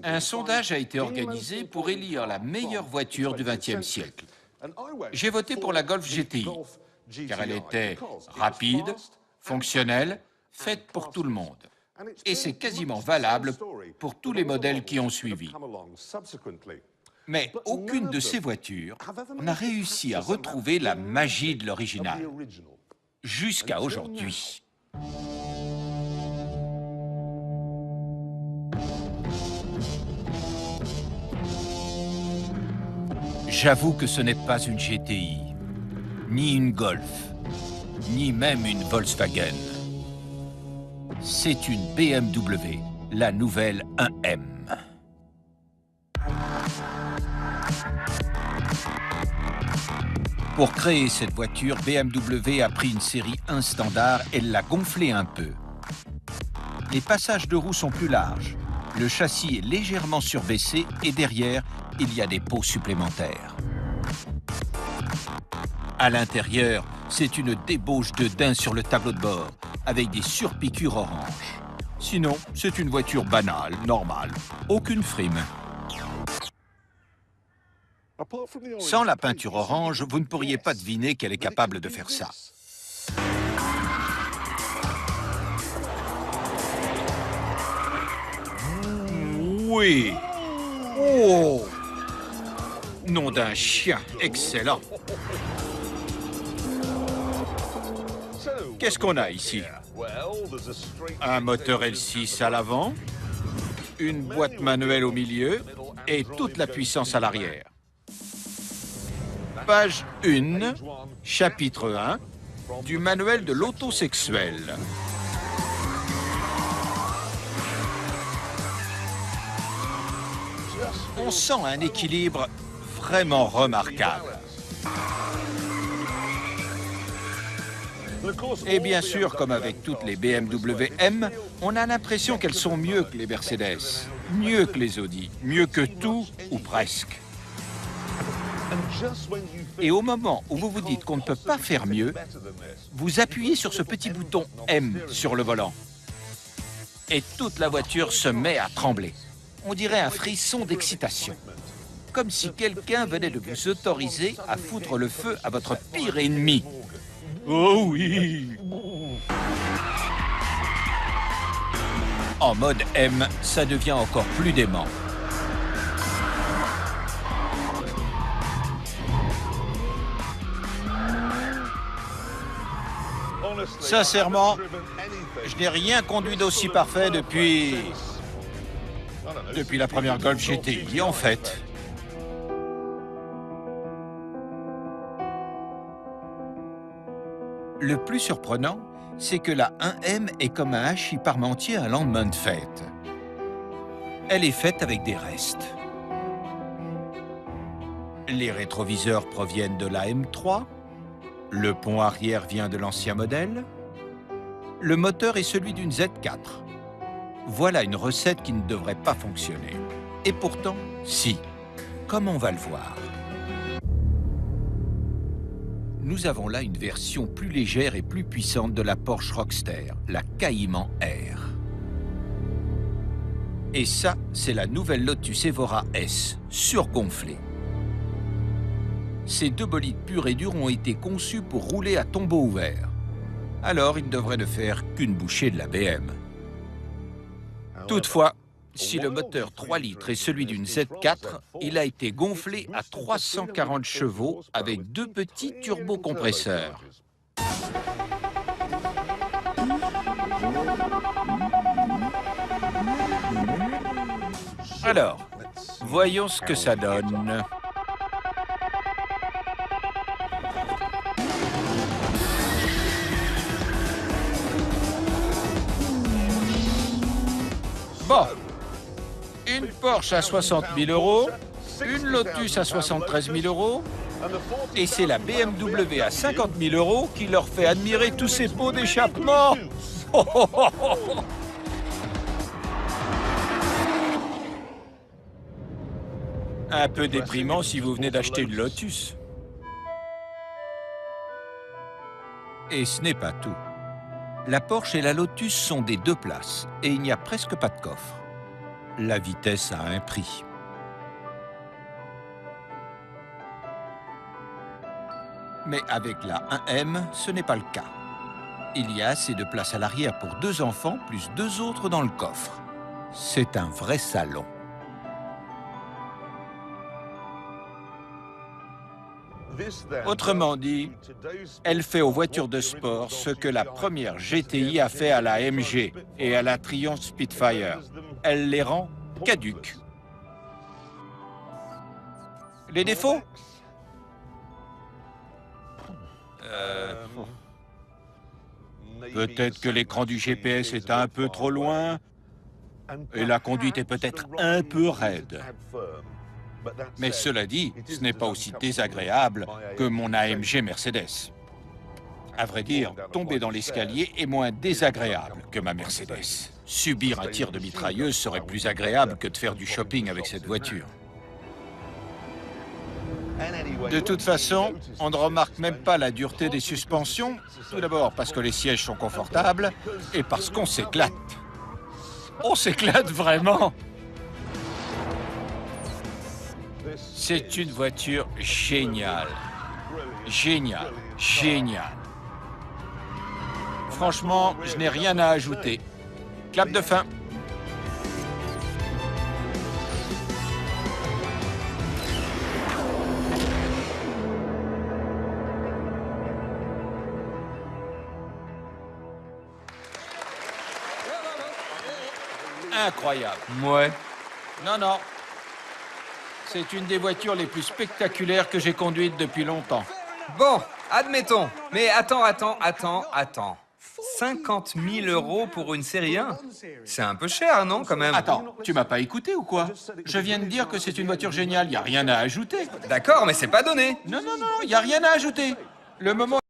Un sondage a été organisé pour élire la meilleure voiture du XXe siècle. J'ai voté pour la Golf GTI, car elle était rapide, fonctionnelle, faite pour tout le monde. Et c'est quasiment valable pour tous les modèles qui ont suivi. Mais aucune de ces voitures n'a réussi à retrouver la magie de l'original, jusqu'à aujourd'hui. J'avoue que ce n'est pas une GTI, ni une Golf, ni même une Volkswagen. C'est une BMW, la nouvelle 1M. Pour créer cette voiture, BMW a pris une série 1 standard et l'a gonflée un peu. Les passages de roues sont plus larges, le châssis est légèrement surbaissé et derrière, il y a des pots supplémentaires. À l'intérieur, c'est une débauche de daim sur le tableau de bord, avec des surpiqûres orange. Sinon, c'est une voiture banale, normale, aucune frime. Sans la peinture orange, vous ne pourriez pas deviner qu'elle est capable de faire ça. Oui. Oh! Nom d'un chien, excellent. Qu'est-ce qu'on a ici? Un moteur L6 à l'avant, une boîte manuelle au milieu et toute la puissance à l'arrière. Page 1, chapitre 1, du manuel de l'autosexuel. On sent un équilibre vraiment remarquable. Et bien sûr, comme avec toutes les BMW M, on a l'impression qu'elles sont mieux que les Mercedes, mieux que les Audi, mieux que tout ou presque. Et au moment où vous vous dites qu'on ne peut pas faire mieux, vous appuyez sur ce petit bouton M sur le volant. Et toute la voiture se met à trembler. On dirait un frisson d'excitation. Comme si quelqu'un venait de vous autoriser à foutre le feu à votre pire ennemi. Oh oui! En mode M, ça devient encore plus dément. Sincèrement, je n'ai rien conduit d'aussi parfait depuis la première Golf GTI, en fait. Le plus surprenant, c'est que la 1M est comme un hachis parmentier un lendemain de fête. Elle est faite avec des restes. Les rétroviseurs proviennent de la M3, le pont arrière vient de l'ancien modèle, le moteur est celui d'une Z4. Voilà une recette qui ne devrait pas fonctionner. Et pourtant, si, comme on va le voir. Nous avons là une version plus légère et plus puissante de la Porsche Roadster, la Cayman R. Et ça, c'est la nouvelle Lotus Evora S, surgonflée. Ces deux bolides purs et durs ont été conçus pour rouler à tombeau ouvert. Alors, ils ne devraient ne faire qu'une bouchée de la BM. Toutefois, si le moteur 3 litres est celui d'une Z4, il a été gonflé à 340 chevaux avec deux petits turbocompresseurs. Alors, voyons ce que ça donne. Bon, une Porsche à 60 000 €, une Lotus à 73 000 €, et c'est la BMW à 50 000 € qui leur fait admirer tous ces pots d'échappement. Un peu déprimant si vous venez d'acheter une Lotus. Et ce n'est pas tout. La Porsche et la Lotus sont des deux places et il n'y a presque pas de coffre. la vitesse a un prix. Mais avec la 1M, ce n'est pas le cas. Il y a assez de place à l'arrière pour 2 enfants, plus 2 autres dans le coffre. C'est un vrai salon. Autrement dit, elle fait aux voitures de sport ce que la première GTI a fait à la MG et à la Triumph Spitfire. Elle les rend caduques. Les défauts ? Peut-être que l'écran du GPS est un peu trop loin et la conduite est peut-être un peu raide. Mais cela dit, ce n'est pas aussi désagréable que mon AMG Mercedes. À vrai dire, tomber dans l'escalier est moins désagréable que ma Mercedes. Subir un tir de mitrailleuse serait plus agréable que de faire du shopping avec cette voiture. De toute façon, on ne remarque même pas la dureté des suspensions. Tout d'abord parce que les sièges sont confortables et parce qu'on s'éclate. On s'éclate vraiment! C'est une voiture géniale. Géniale, géniale. Franchement, je n'ai rien à ajouter. Clap de fin. Incroyable. Ouais. Non, non. C'est une des voitures les plus spectaculaires que j'ai conduites depuis longtemps. Bon, admettons. Mais attends. 50 000 € pour une série 1? C'est un peu cher, non, quand même? Attends, tu m'as pas écouté ou quoi? Je viens de dire que c'est une voiture géniale, y a rien à ajouter. D'accord, mais c'est pas donné. Non, y a rien à ajouter. Le moment